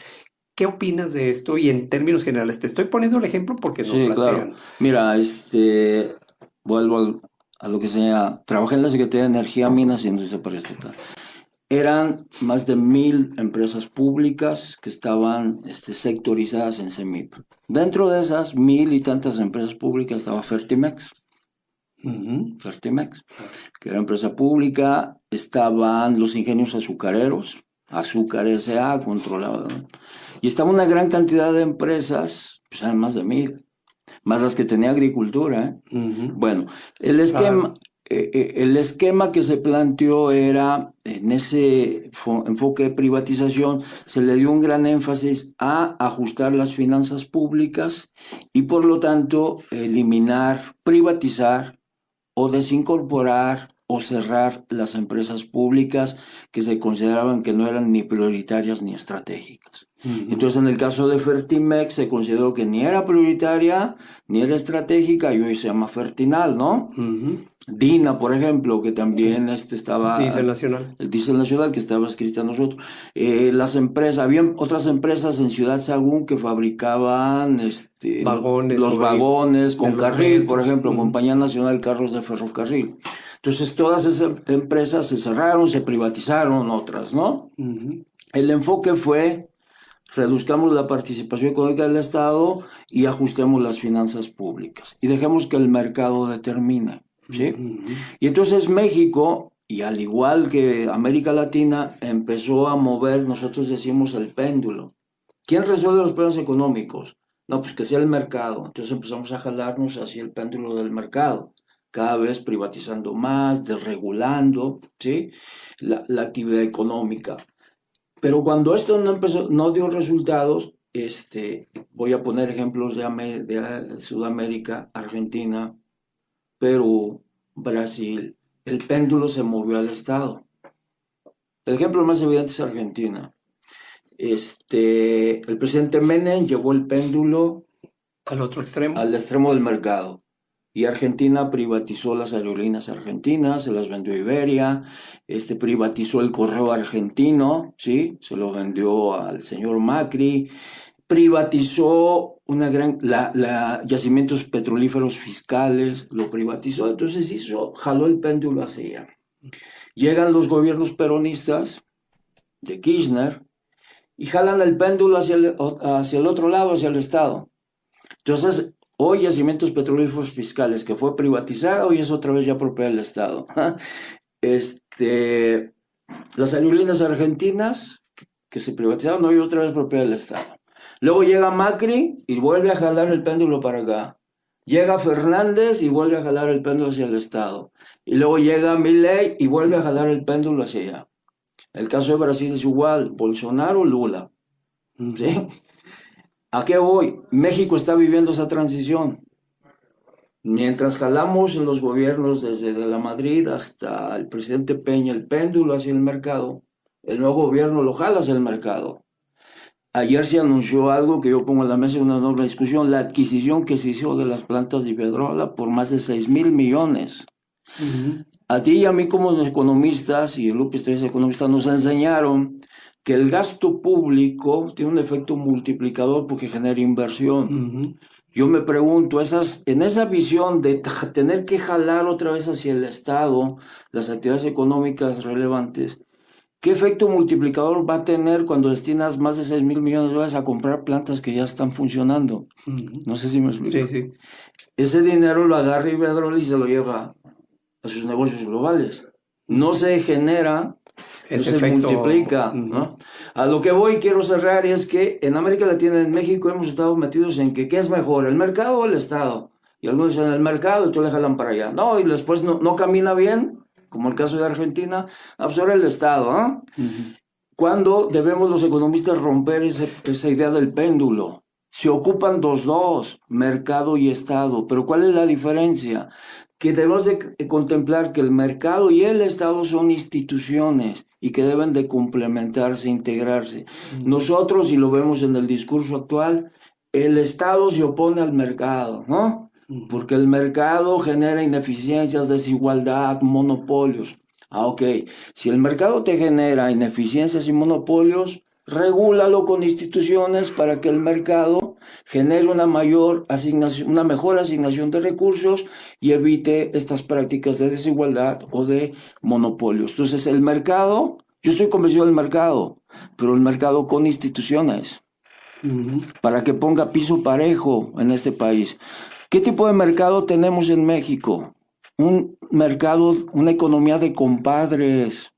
¿Qué opinas de esto? Y en términos generales, te estoy poniendo el ejemplo porque nos Sí, claro. plantean. Mira, vuelvo a lo que se llama, trabajé en la Secretaría de Energía, Minas y Industria Paraestatal. Eran más de 1,000 empresas públicas que estaban sectorizadas en CEMIP. Dentro de esas 1,000 y tantas empresas públicas estaba Fertimex. Fertimex, que era empresa pública. Estaban los ingenios azucareros, Azúcar S.A., controlado. Y estaba una gran cantidad de empresas, pues eran más de 1,000, más las que tenía agricultura. Bueno, el esquema que se planteó era, en ese enfoque de privatización, se le dio un gran énfasis a ajustar las finanzas públicas y por lo tanto eliminar, privatizar o desincorporar o cerrar las empresas públicas que se consideraban que no eran ni prioritarias ni estratégicas. Entonces, en el caso de Fertimex se consideró que ni era prioritaria ni era estratégica y hoy se llama Fertinal, ¿no? Dina, por ejemplo, que también estaba... Diesel Nacional. El Diesel Nacional, que estaba escrita a nosotros. Las empresas, había otras empresas en Ciudad Sagún que fabricaban Vagones los vagones con carril, por ejemplo, Compañía Nacional de Carros de Ferrocarril. Entonces, todas esas empresas se cerraron, se privatizaron, otras, ¿no? El enfoque fue: reduzcamos la participación económica del Estado y ajustemos las finanzas públicas y dejemos que el mercado determine, ¿sí? Y entonces México, y al igual que América Latina, empezó a mover, nosotros decimos, el péndulo. ¿Quién resuelve los problemas económicos? No, pues que sea el mercado. Entonces empezamos a jalarnos hacia el péndulo del mercado, cada vez privatizando más, desregulando, ¿sí?, la actividad económica. Pero cuando esto no dio resultados, voy a poner ejemplos de Sudamérica, Argentina, Perú, Brasil. El péndulo se movió al Estado. El ejemplo más evidente es Argentina. El presidente Menem llevó el péndulo al otro extremo. al extremo del mercado. Y Argentina privatizó las aerolíneas argentinas, se las vendió a Iberia, privatizó el correo argentino, ¿sí? Se lo vendió al señor Macri, privatizó yacimientos petrolíferos fiscales, lo privatizó, entonces jaló el péndulo hacia allá. Llegan los gobiernos peronistas de Kirchner y jalan el péndulo hacia el otro lado, hacia el Estado. Entonces, hoy Yacimientos Petrolíferos Fiscales, que fue privatizado, hoy es otra vez ya propiedad del Estado. Las aerolíneas argentinas que se privatizaron, hoy otra vez propiedad del Estado. Luego llega Macri y vuelve a jalar el péndulo para acá. Llega Fernández y vuelve a jalar el péndulo hacia el Estado. Y luego llega Milei y vuelve a jalar el péndulo hacia allá. El caso de Brasil es igual, Bolsonaro, Lula. ¿Sí? ¿A qué voy? México está viviendo esa transición. Mientras jalamos en los gobiernos desde de la Madrid hasta el presidente Peña el péndulo hacia el mercado, el nuevo gobierno lo jala hacia el mercado. Ayer se anunció algo que yo pongo en la mesa de una enorme discusión, la adquisición que se hizo de las plantas de Iberdrola por más de 6,000 millones. A ti y a mí como economistas, y el López es economista, nos enseñaron que el gasto público tiene un efecto multiplicador porque genera inversión. Yo me pregunto, en esa visión de tener que jalar otra vez hacia el Estado las actividades económicas relevantes, ¿qué efecto multiplicador va a tener cuando destinas más de 6,000 millones de dólares a comprar plantas que ya están funcionando? No sé si me explico. Sí. Ese dinero lo agarra Iberdrola y se lo lleva a sus negocios globales. No se genera, no se multiplica, ¿no? A lo que voy, quiero cerrar, es que en América Latina, en México, hemos estado metidos en que ¿qué es mejor, el mercado o el Estado? Y algunos dicen el mercado y tú le jalan para allá. No, y después no camina bien, como el caso de Argentina, absorbe el Estado, ¿no? ¿Cuándo debemos los economistas romper esa idea del péndulo? Se ocupan dos, mercado y Estado. Pero ¿cuál es la diferencia? Que debemos de contemplar que el mercado y el Estado son instituciones y que deben de complementarse, integrarse. Nosotros, y lo vemos en el discurso actual, el Estado se opone al mercado, ¿no? Porque el mercado genera ineficiencias, desigualdad, monopolios. Ok, si el mercado te genera ineficiencias y monopolios, regúlalo con instituciones para que el mercado genere una mejor asignación de recursos y evite estas prácticas de desigualdad o de monopolios. Entonces, el mercado, yo estoy convencido del mercado, pero el mercado con instituciones, para que ponga piso parejo en este país. ¿Qué tipo de mercado tenemos en México? Un mercado, una economía de compadres.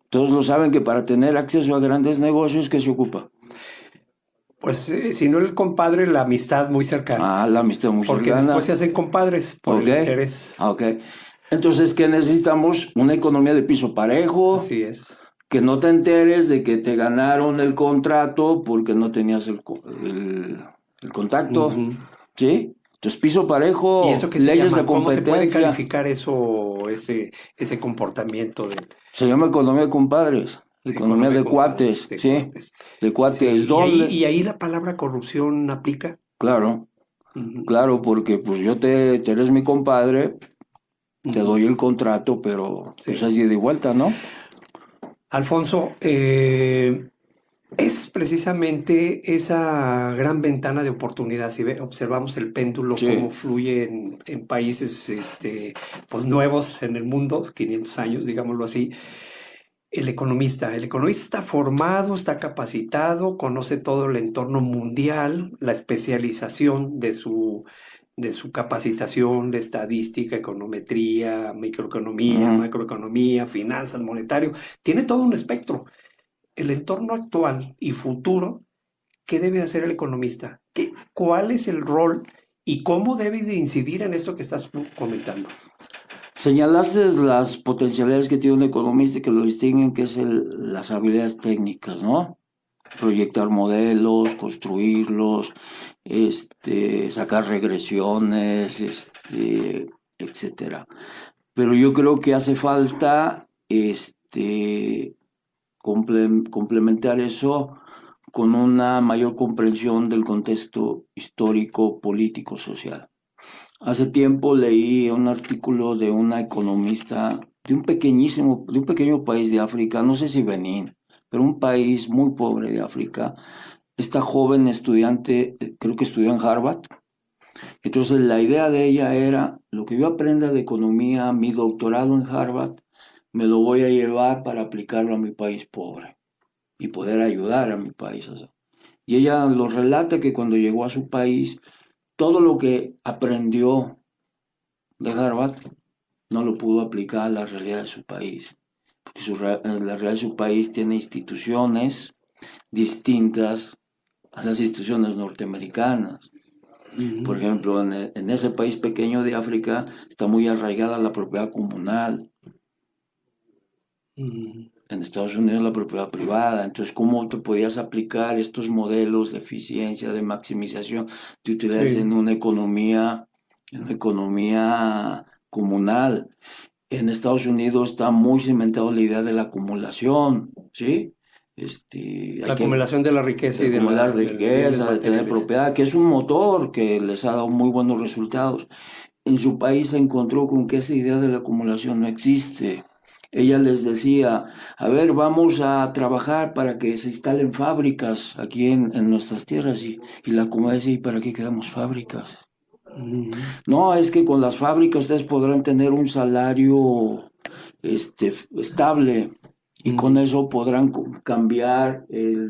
Todos lo saben que para tener acceso a grandes negocios, ¿qué se ocupa? Pues si no el compadre, la amistad muy cercana. La amistad muy cercana. Porque después se hacen compadres por el interés. Ok. Entonces, ¿qué necesitamos? Una economía de piso parejo. Así es. Que no te enteres de que te ganaron el contrato porque no tenías el contacto. ¿Sí? Entonces, piso parejo, ¿Y eso qué leyes de competencia. ¿Cómo se puede calificar eso, ese comportamiento? Se llama economía de compadres, economía de cuates, ¿sí? De cuates. Sí. ¿Y ahí la palabra corrupción aplica? Claro, claro, porque pues eres mi compadre, te doy el contrato, pero pues es de vuelta, ¿no? Alfonso, es precisamente esa gran ventana de oportunidad. Si observamos el péndulo, cómo fluye en países pues nuevos en el mundo, 500 años, digámoslo así. El economista está formado, está capacitado, conoce todo el entorno mundial, la especialización de su capacitación de estadística, econometría, microeconomía, macroeconomía, finanzas, monetario. Tiene todo un espectro. El entorno actual y futuro, ¿qué debe hacer el economista? ¿Cuál es el rol y cómo debe de incidir en esto que estás comentando? Señalaste las potencialidades que tiene un economista y que lo distinguen, que es las habilidades técnicas, ¿no? Proyectar modelos, construirlos, sacar regresiones, etcétera. Pero yo creo que hace falta complementar eso con una mayor comprensión del contexto histórico, político, social. Hace tiempo leí un artículo de una economista de un pequeño país de África, no sé si Benín, pero un país muy pobre de África. Esta joven estudiante, creo que estudió en Harvard. Entonces la idea de ella era, lo que yo aprenda de economía, mi doctorado en Harvard, me lo voy a llevar para aplicarlo a mi país pobre y poder ayudar a mi país. O sea. Y ella lo relata que cuando llegó a su país, todo lo que aprendió de Harvard no lo pudo aplicar a la realidad de su país. Porque la realidad de su país tiene instituciones distintas a las instituciones norteamericanas. Por ejemplo, en ese país pequeño de África está muy arraigada la propiedad comunal. En Estados Unidos la propiedad privada. Entonces, ¿cómo te podías aplicar estos modelos de eficiencia, de maximización de utilidades en una economía comunal? En Estados Unidos está muy cimentado la idea de la acumulación, ¿sí? La acumulación de la riqueza y de la riqueza, de tener propiedad, que es un motor que les ha dado muy buenos resultados. En su país se encontró con que esa idea de la acumulación no existe. Ella les decía, a ver, vamos a trabajar para que se instalen fábricas aquí en nuestras tierras. Y la comunidad decía, ¿y para qué queremos fábricas? No, es que con las fábricas ustedes podrán tener un salario estable. Y con eso podrán cambiar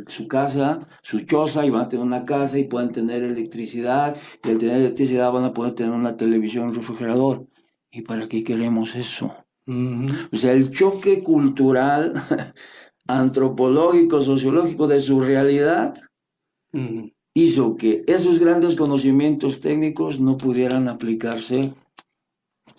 su casa, su choza, y van a tener una casa y pueden tener electricidad. Y al tener electricidad van a poder tener una televisión, un refrigerador. ¿Y para qué queremos eso? O sea, el choque cultural, antropológico, sociológico de su realidad hizo que esos grandes conocimientos técnicos no pudieran aplicarse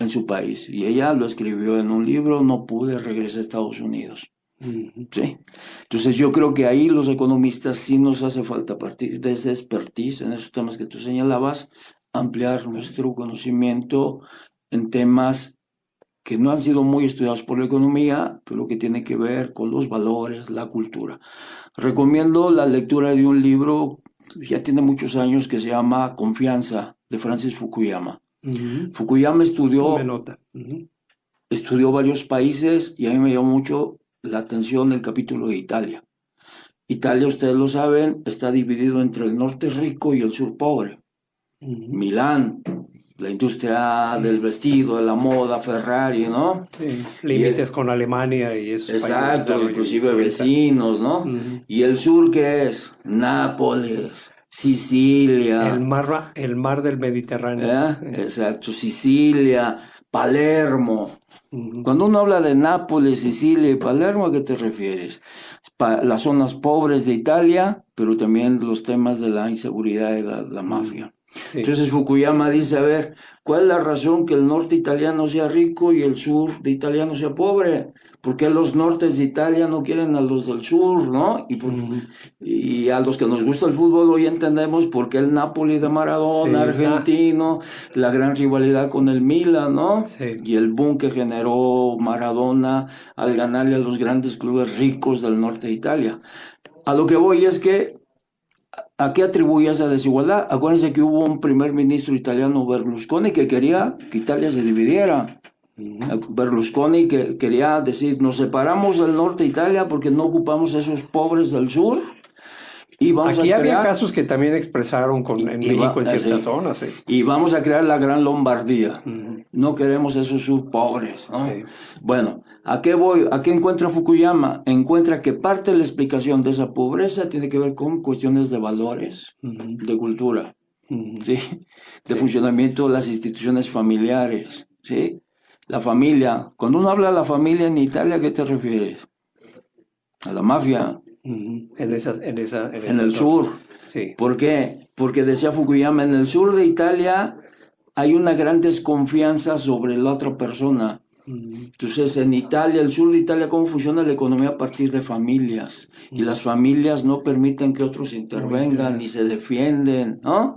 en su país. Y ella lo escribió en un libro, No pude, regresar a Estados Unidos. ¿Sí? Entonces yo creo que ahí los economistas sí nos hace falta, a partir de ese expertise en esos temas que tú señalabas, ampliar nuestro conocimiento en temas que no han sido muy estudiados por la economía, pero que tienen que ver con los valores, la cultura. Recomiendo la lectura de un libro, ya tiene muchos años, que se llama Confianza, de Francis Fukuyama. Fukuyama estudió varios países y a mí me llamó mucho la atención el capítulo de Italia. Italia, ustedes lo saben, está dividido entre el norte rico y el sur pobre. Milán, la industria del vestido, de la moda, Ferrari, ¿no? Sí, límites con Alemania y eso. Exacto, inclusive vecinos, ¿no? Y el sur, ¿qué es? Nápoles, Sicilia. El mar del Mediterráneo. Exacto, Sicilia, Palermo. Cuando uno habla de Nápoles, Sicilia y Palermo, ¿a qué te refieres? Las zonas pobres de Italia, pero también los temas de la inseguridad y la mafia. Sí. Entonces Fukuyama dice, a ver, ¿cuál es la razón que el norte italiano sea rico y el sur de Italia no sea pobre? ¿Por qué los nortes de Italia no quieren a los del sur, no? Y a los que nos gusta el fútbol hoy entendemos por qué el Napoli de Maradona, argentino, la gran rivalidad con el Milan, ¿no? Sí. Y el boom que generó Maradona al ganarle a los grandes clubes ricos del norte de Italia. A lo que voy es que, ¿a qué atribuye esa desigualdad? Acuérdense que hubo un primer ministro italiano, Berlusconi, que quería que Italia se dividiera. Berlusconi que quería decir, nos separamos del norte de Italia porque no ocupamos esos pobres del sur. Y vamos Aquí a había casos que también expresaron en México en ciertas zonas. Sí. Y vamos a crear la Gran Lombardía. No queremos esos subpobres, ¿no? Sí. Bueno, ¿a qué voy? ¿A qué encuentra Fukuyama? Encuentra que parte de la explicación de esa pobreza tiene que ver con cuestiones de valores, de cultura, ¿sí? De funcionamiento de las instituciones familiares, ¿sí? La familia. Cuando uno habla de la familia en Italia, ¿a qué te refieres? A la mafia. En el sur. Sí. ¿Por qué? Porque decía Fukuyama, en el sur de Italia hay una gran desconfianza sobre la otra persona. Entonces, en Italia, el sur de Italia, ¿cómo funciona la economía a partir de familias? Y las familias no permiten que otros intervengan ni se defienden, ¿no?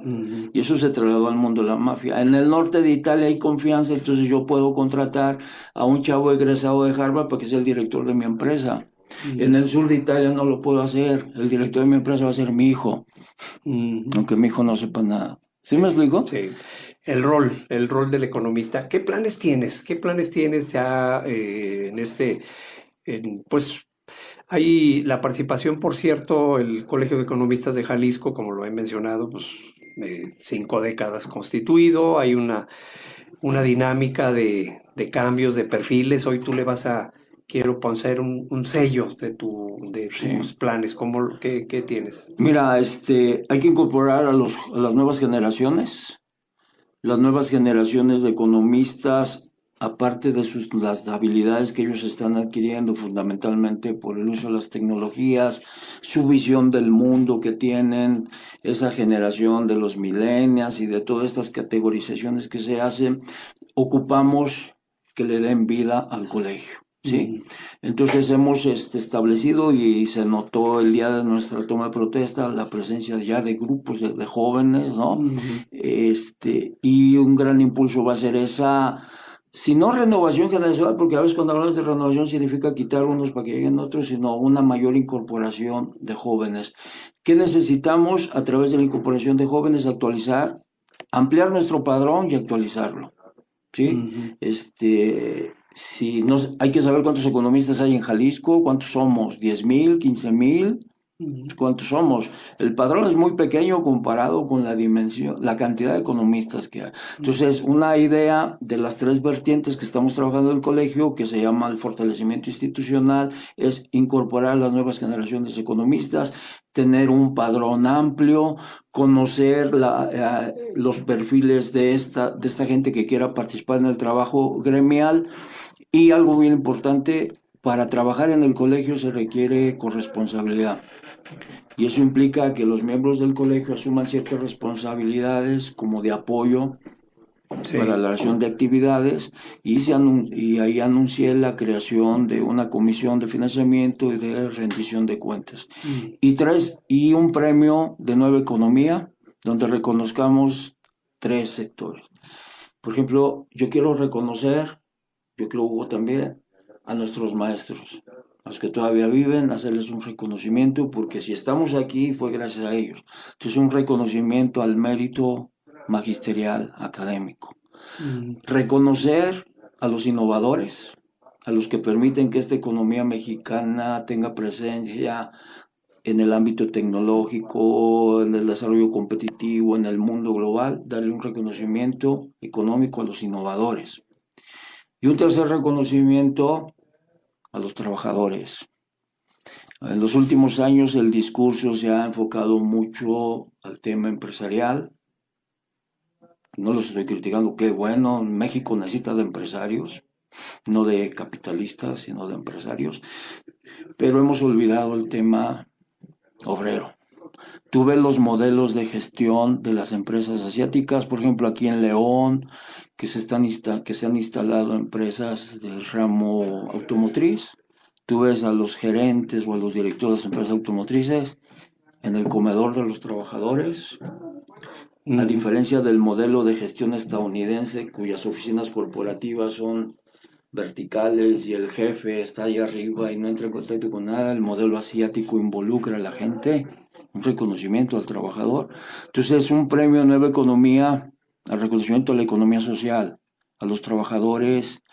Y eso se trasladó al mundo de la mafia. En el norte de Italia hay confianza, entonces yo puedo contratar a un chavo egresado de Harvard para que sea el director de mi empresa. En el sur de Italia no lo puedo hacer. El director de mi empresa va a ser mi hijo, aunque mi hijo no sepa nada. ¿Sí me explico? Sí. El rol del economista. ¿Qué planes tienes? ¿Qué planes tienes ya pues hay la participación, por cierto, el Colegio de Economistas de Jalisco, como lo he mencionado, pues 5 décadas constituido, hay una dinámica de cambios, de perfiles. Hoy tú le vas quiero poner un sello de Sí. tus planes. ¿Qué tienes? Mira, hay que incorporar a las nuevas generaciones. Las nuevas generaciones de economistas, aparte de las habilidades que ellos están adquiriendo fundamentalmente por el uso de las tecnologías, su visión del mundo que tienen, esa generación de los millennials y de todas estas categorizaciones que se hacen, ocupamos que le den vida al colegio. ¿Sí? Entonces hemos establecido y se notó el día de nuestra toma de protesta la presencia ya de grupos de jóvenes, ¿no? Y un gran impulso va a ser esa, si no renovación generacional, porque a veces cuando hablamos de renovación significa quitar unos para que lleguen otros, sino una mayor incorporación de jóvenes. ¿Qué necesitamos a través de la incorporación de jóvenes? Actualizar, ampliar nuestro padrón y actualizarlo. ¿Sí? Si no, hay que saber cuántos economistas hay en Jalisco, cuántos somos, 10,000, 15,000, ¿cuántos somos? El padrón es muy pequeño comparado con la dimensión, la cantidad de economistas que hay. Entonces, una idea de las 3 vertientes que estamos trabajando en el colegio, que se llama el fortalecimiento institucional, es incorporar a las nuevas generaciones de economistas, tener un padrón amplio, conocer los perfiles de esta gente que quiera participar en el trabajo gremial. Y algo bien importante, para trabajar en el colegio se requiere corresponsabilidad. Y eso implica que los miembros del colegio asuman ciertas responsabilidades como de apoyo para la realización de actividades y ahí anuncié la creación de una comisión de financiamiento y de rendición de cuentas. Y un premio de Nueva Economía donde reconozcamos 3 sectores. Por ejemplo, yo quiero reconocer, yo creo Hugo también, a nuestros maestros, a los que todavía viven, hacerles un reconocimiento, porque si estamos aquí fue gracias a ellos. Entonces, un reconocimiento al mérito magisterial, académico. Reconocer a los innovadores, a los que permiten que esta economía mexicana tenga presencia en el ámbito tecnológico, en el desarrollo competitivo, en el mundo global, darle un reconocimiento económico a los innovadores. Y un tercer reconocimiento a los trabajadores. En los últimos años el discurso se ha enfocado mucho al tema empresarial. No los estoy criticando, qué bueno, México necesita de empresarios, no de capitalistas, sino de empresarios. Pero hemos olvidado el tema obrero. Tú ves los modelos de gestión de las empresas asiáticas, por ejemplo, aquí en León, que se han instalado empresas del ramo automotriz. Tú ves a los gerentes o a los directores de las empresas automotrices en el comedor de los trabajadores, a diferencia del modelo de gestión estadounidense, cuyas oficinas corporativas son verticales y el jefe está ahí arriba y no entra en contacto con nada. El modelo asiático involucra a la gente, un reconocimiento al trabajador. Entonces es un premio a Nueva Economía, al reconocimiento a la economía social, a los trabajadores,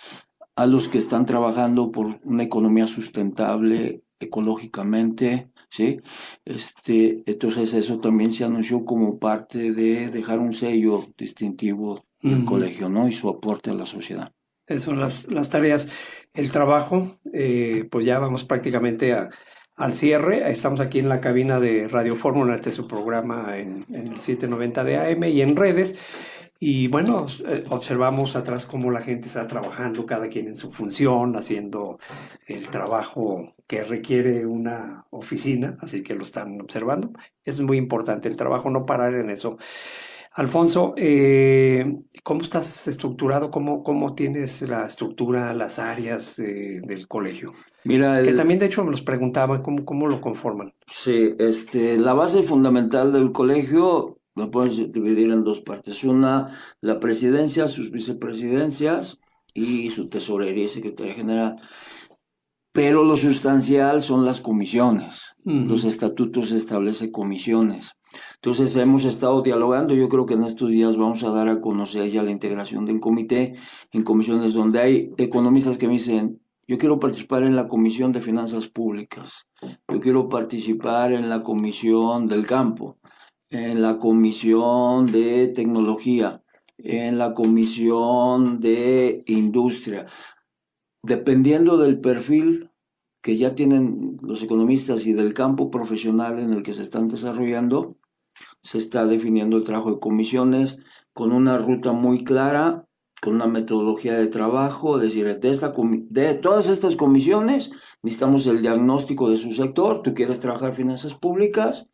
a los que están trabajando por una economía sustentable ecológicamente, ¿sí? Entonces eso también se anunció como parte de dejar un sello distintivo del colegio, ¿no? Y su aporte a la sociedad. Esas son las tareas. El trabajo, pues ya vamos prácticamente al cierre. Estamos aquí en la cabina de Radio Fórmula, este es su programa en el 790 de AM y en redes. Y bueno, observamos atrás cómo la gente está trabajando, cada quien en su función, haciendo el trabajo que requiere una oficina, así que lo están observando. Es muy importante el trabajo, no parar en eso. Alfonso, ¿cómo estás estructurado? ¿Cómo tienes la estructura, las áreas del colegio? Mira, que también de hecho me los preguntaban cómo lo conforman. Sí, la base fundamental del colegio lo puedes dividir en 2 partes. Una, la presidencia, sus vicepresidencias y su tesorería y secretaría general. pero lo sustancial son las comisiones. Los Ujú. estatutos establecen comisiones. Entonces hemos estado dialogando, yo creo que en estos días vamos a dar a conocer ya la integración del comité en comisiones donde hay economistas que me dicen, yo quiero participar en la Comisión de Finanzas Públicas, yo quiero participar en la Comisión del Campo, en la Comisión de Tecnología, en la Comisión de Industria. Dependiendo del perfil que ya tienen los economistas y del campo profesional en el que se están desarrollando, se está definiendo el trabajo de comisiones con una ruta muy clara, con una metodología de trabajo, es decir, de todas estas comisiones necesitamos el diagnóstico de su sector. Tú quieres trabajar finanzas públicas,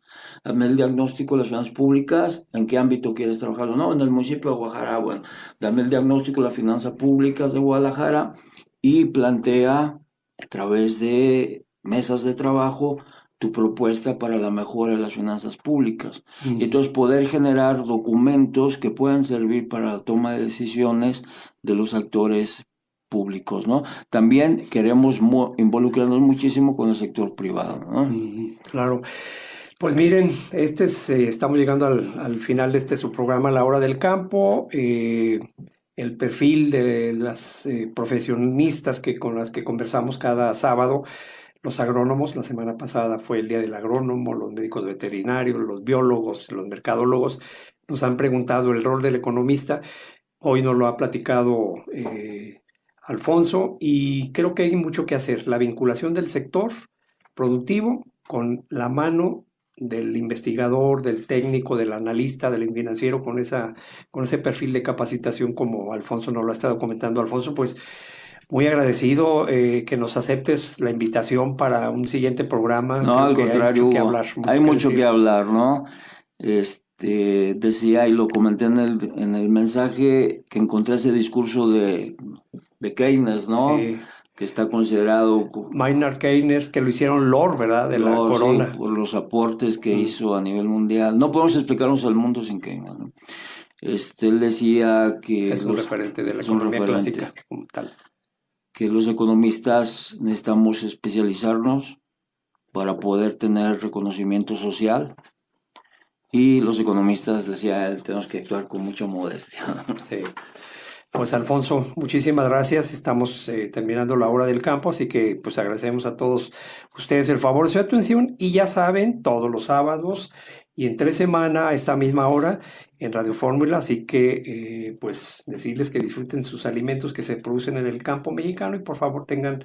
hazme el diagnóstico de las finanzas públicas, en qué ámbito quieres trabajarlo, no, en el municipio de Guadalajara, bueno, dame el diagnóstico de las finanzas públicas de Guadalajara y plantea a través de mesas de trabajo tu propuesta para la mejora de las finanzas públicas. Y entonces poder generar documentos que puedan servir para la toma de decisiones de los actores públicos, ¿no? También queremos involucrarnos muchísimo con el sector privado, ¿no? Claro. Pues miren, estamos llegando al final de su programa La Hora del Campo. El perfil de las profesionistas con las que conversamos cada sábado, los agrónomos, la semana pasada fue el Día del Agrónomo, los médicos veterinarios, los biólogos, los mercadólogos, nos han preguntado el rol del economista. Hoy nos lo ha platicado Alfonso y creo que hay mucho que hacer. La vinculación del sector productivo con la mano del investigador, del técnico, del analista, del financiero, con ese perfil de capacitación como Alfonso nos lo ha estado comentando. Alfonso, pues muy agradecido que nos aceptes la invitación para un siguiente programa. No, Creo al que hay contrario, mucho que Hugo, hablar, hay mucho que mucho que decir. hablar, ¿no? Decía y lo comenté en el mensaje que encontré ese discurso de Keynes, ¿no? Sí. Que está considerado Maynard Keynes, que lo hicieron Lord, ¿verdad? De la sí, corona. por los aportes que Mm. hizo a nivel mundial. No podemos explicarnos al mundo sin Keynes, ¿no? Él decía que Es un referente de la es un economía referente, clásica como tal. que los economistas necesitamos especializarnos para poder tener reconocimiento social. Y los economistas, decía él, tenemos que actuar con mucha modestia. Sí. Pues Alfonso, muchísimas gracias. Estamos terminando la hora del campo, así que pues agradecemos a todos ustedes el favor de su atención y ya saben, todos los sábados y en 3 semanas a esta misma hora en Radio Fórmula, así que pues decirles que disfruten sus alimentos que se producen en el campo mexicano y por favor tengan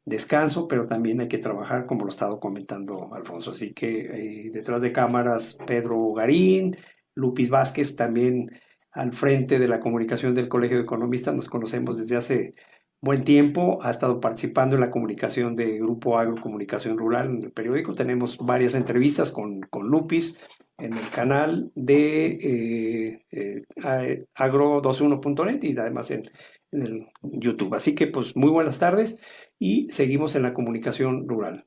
descanso, pero también hay que trabajar como lo ha estado comentando Alfonso. Así que detrás de cámaras Pedro Garín, Lupis Vázquez también al frente de la comunicación del Colegio de Economistas. Nos conocemos desde hace buen tiempo. Ha estado participando en la comunicación de Grupo Agro Comunicación Rural en el periódico. Tenemos varias entrevistas con Lupis en el canal de agro21.net y además en el YouTube. Así que pues muy buenas tardes y seguimos en la comunicación rural.